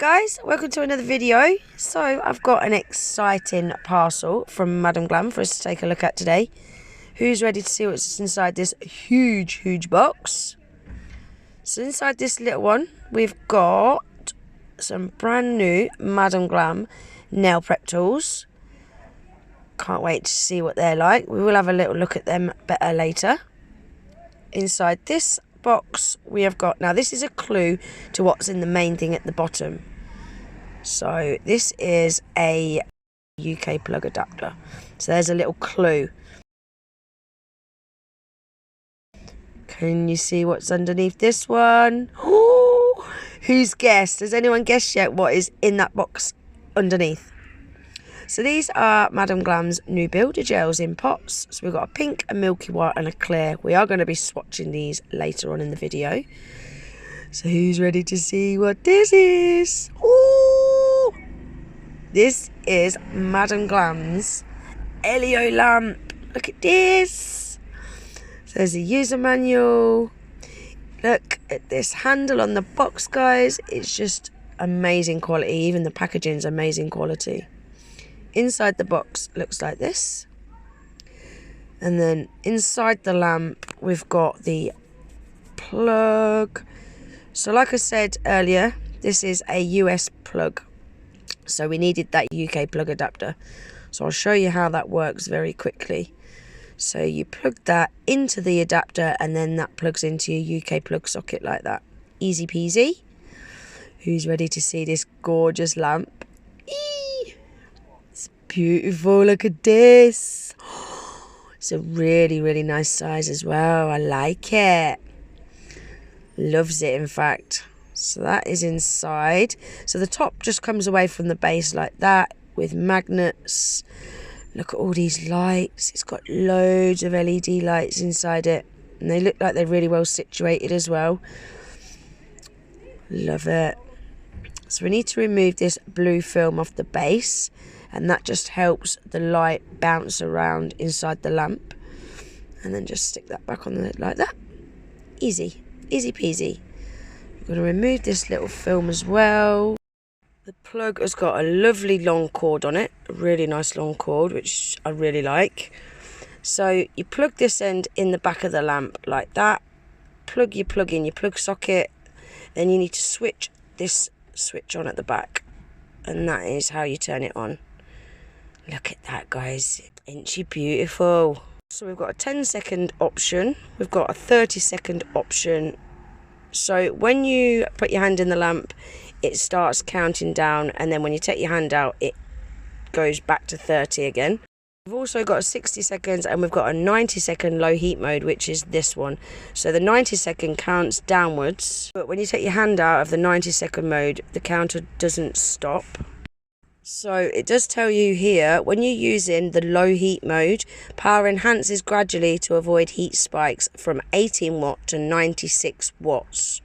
guys, welcome to another video. So I've got an exciting parcel from Madam Glam for us to take a look at today. Who's ready to see what's inside this huge box? So inside this little one we've got some brand new Madam Glam nail prep tools. Can't wait to see what they're like. We will have a little look at them better later. Inside this box we have got, now this is a clue to what's in the main thing at the bottom. So this is a UK plug adapter, so there's a little clue. Can you see what's underneath this one? Ooh, who's guessed? Has anyone guessed yet what is in that box underneath? So these are Madam Glam's new builder gels in pots. So we've got a pink, a milky white and a clear. We are going to be swatching these later on in the video. So who's ready to see what this is? Ooh! This is Madam Glam's Eleo lamp. Look at this. So there's a user manual. Look at this handle on the box, guys. It's just amazing quality. Even the packaging is amazing quality. Inside the box looks like this, and then inside the lamp we've got the plug. So like I said earlier, this is a US plug, so we needed that UK plug adapter. So I'll show you how that works very quickly. So you plug that into the adapter and then that plugs into your UK plug socket like that. Easy peasy. Who's ready to see this gorgeous lamp? Beautiful, look at this. It's a really nice size as well. I like it. Loves it, in fact. So that is inside. So the top just comes away from the base like that with magnets. Look at all these lights. It's got loads of LED lights inside it, and they look like they're really well situated as well. Love it. So we need to remove this blue film off the base, and that just helps the light bounce around inside the lamp. And then just stick that back on the lid like that. Easy peasy. We're going to remove this little film as well. The plug has got a lovely long cord on it, a really nice long cord, which I really like. So you plug this end in the back of the lamp like that. Plug your plug in your plug socket. Then you need to switch this switch on at the back, and that is how you turn it on. Look at that, guys. Ain't she beautiful? So we've got a 10-second option. We've got a 30-second option. So when you put your hand in the lamp, it starts counting down, and then when you take your hand out, it goes back to 30 again. We've also got a 60 seconds, and we've got a 90-second low heat mode, which is this one. So the 90-second counts downwards, but when you take your hand out of the 90-second mode, the counter doesn't stop. So it does tell you here, when you're using the low heat mode, power enhances gradually to avoid heat spikes from 18 watt to 96 watts.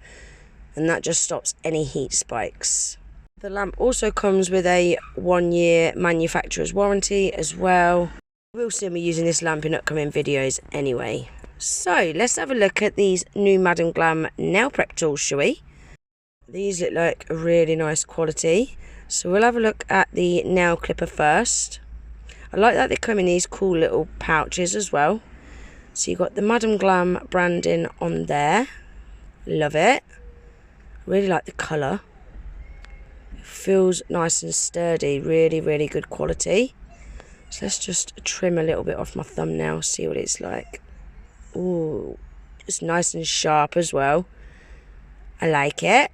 And that just stops any heat spikes. The lamp also comes with a 1-year manufacturer's warranty as well. We'll see me using this lamp in upcoming videos anyway. So let's have a look at these new Madam Glam nail prep tools, shall we? These look like a really nice quality. So we'll have a look at the nail clipper first. I like that they come in these cool little pouches as well. So you've got the Madam Glam branding on there. Love it. Really like the colour. It feels nice and sturdy. Really good quality. So let's just trim a little bit off my thumbnail, see what it's like. Ooh, it's nice and sharp as well. I like it.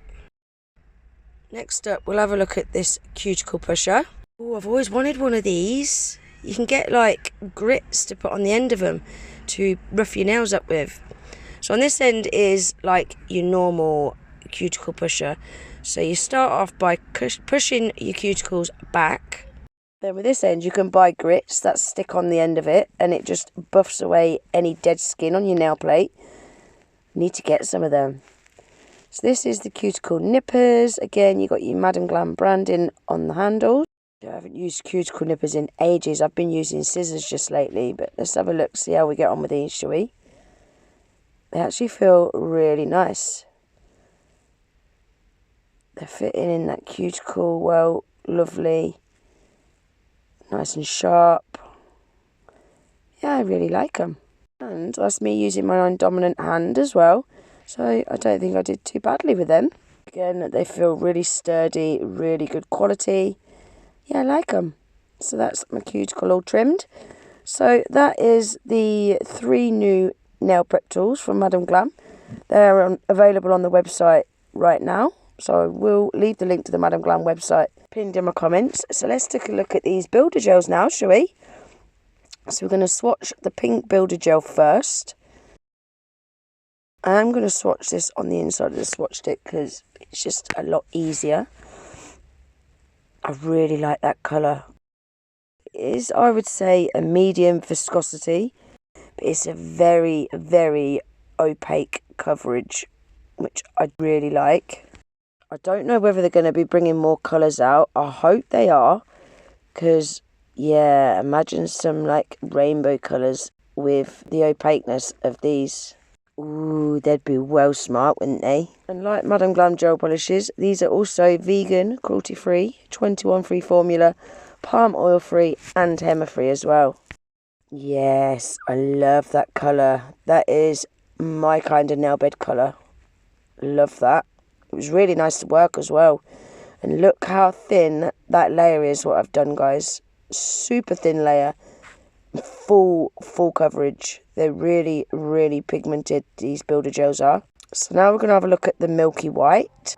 Next up, we'll have a look at this cuticle pusher. Oh, I've always wanted one of these. You can get like grits to put on the end of them to rough your nails up with. So on this end is like your normal cuticle pusher. So you start off by pushing your cuticles back. Then with this end, you can buy grits that stick on the end of it, and it just buffs away any dead skin on your nail plate. You need to get some of them. So this is the cuticle nippers. Again, you got your Madam Glam branding on the handles. I haven't used cuticle nippers in ages. I've been using scissors just lately, but let's have a look, see how we get on with these, shall we? They actually feel really nice. They're fitting in that cuticle well, lovely, nice and sharp. Yeah, I really like them. And that's me using my own dominant hand as well, so I don't think I did too badly with them. Again, they feel really sturdy, really good quality. Yeah, I like them. So that's my cuticle all trimmed. So that is the 3 new nail prep tools from Madam Glam. They're available on the website right now. So I will leave the link to the Madam Glam website pinned in my comments. So let's take a look at these builder gels now, shall we? So we're going to swatch the pink builder gel first. I'm going to swatch this on the inside of the swatch stick because it's just a lot easier. I really like that colour. It is, I would say, a medium viscosity, but it's a very, very opaque coverage, which I really like. I don't know whether they're going to be bringing more colours out. I hope they are, because, yeah, imagine some, like, rainbow colours with the opaqueness of these. Ooh, they'd be well smart, wouldn't they? And like Madam Glam gel polishes, these are also vegan, cruelty-free, 21-free formula, palm oil free and hema free as well. Yes, I love that colour. That is my kind of nail bed colour. Love that. It was really nice to work as well. And look how thin that layer is, what I've done, guys. Super thin layer. Full coverage. They're really, really pigmented, these builder gels are. So now we're going to have a look at the Milky White.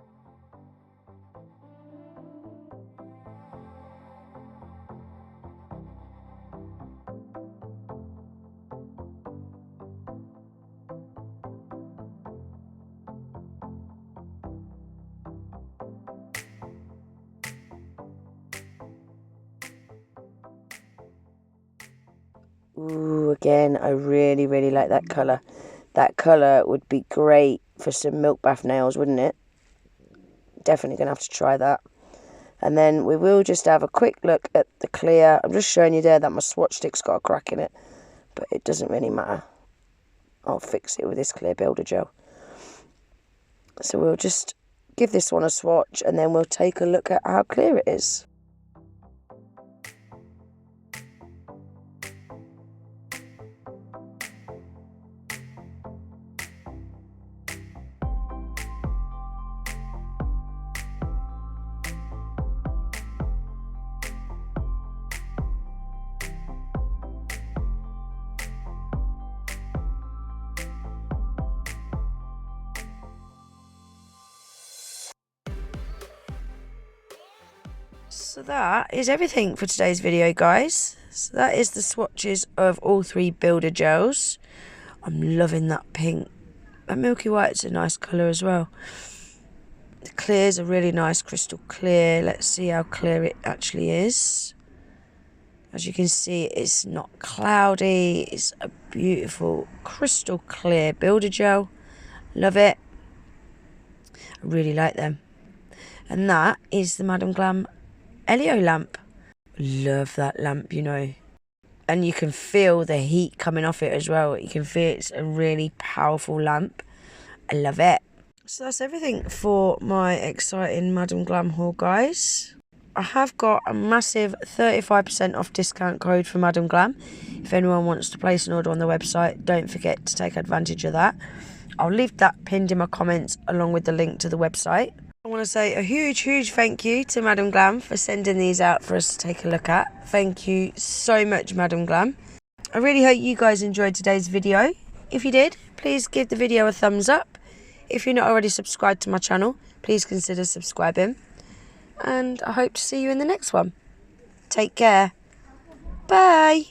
Ooh, again, I really, really like that colour. That colour would be great for some milk bath nails, wouldn't it? Definitely going to have to try that. And then we will just have a quick look at the clear. I'm just showing you there that my swatch stick's got a crack in it, but it doesn't really matter. I'll fix it with this clear builder gel. So we'll just give this one a swatch and then we'll take a look at how clear it is. So that is everything for today's video, guys. So that is the swatches of all 3 builder gels. I'm loving that pink. That Milky White's a nice colour as well. The clear's a really nice crystal clear. Let's see how clear it actually is. As you can see, it's not cloudy. It's a beautiful crystal clear builder gel. Love it. I really like them. And that is the Madam Glam Eleo lamp. Love that lamp, you know. And you can feel the heat coming off it as well. You can feel it's a really powerful lamp. I love it. So that's everything for my exciting Madam Glam haul, guys. I have got a massive 35% off discount code for Madam Glam. If anyone wants to place an order on the website, don't forget to take advantage of that. I'll leave that pinned in my comments along with the link to the website. I want to say a huge thank you to Madam Glam for sending these out for us to take a look at. Thank you so much, Madam Glam. I really hope you guys enjoyed today's video. If you did, please give the video a thumbs up. If you're not already subscribed to my channel, please consider subscribing. And I hope to see you in the next one. Take care. Bye.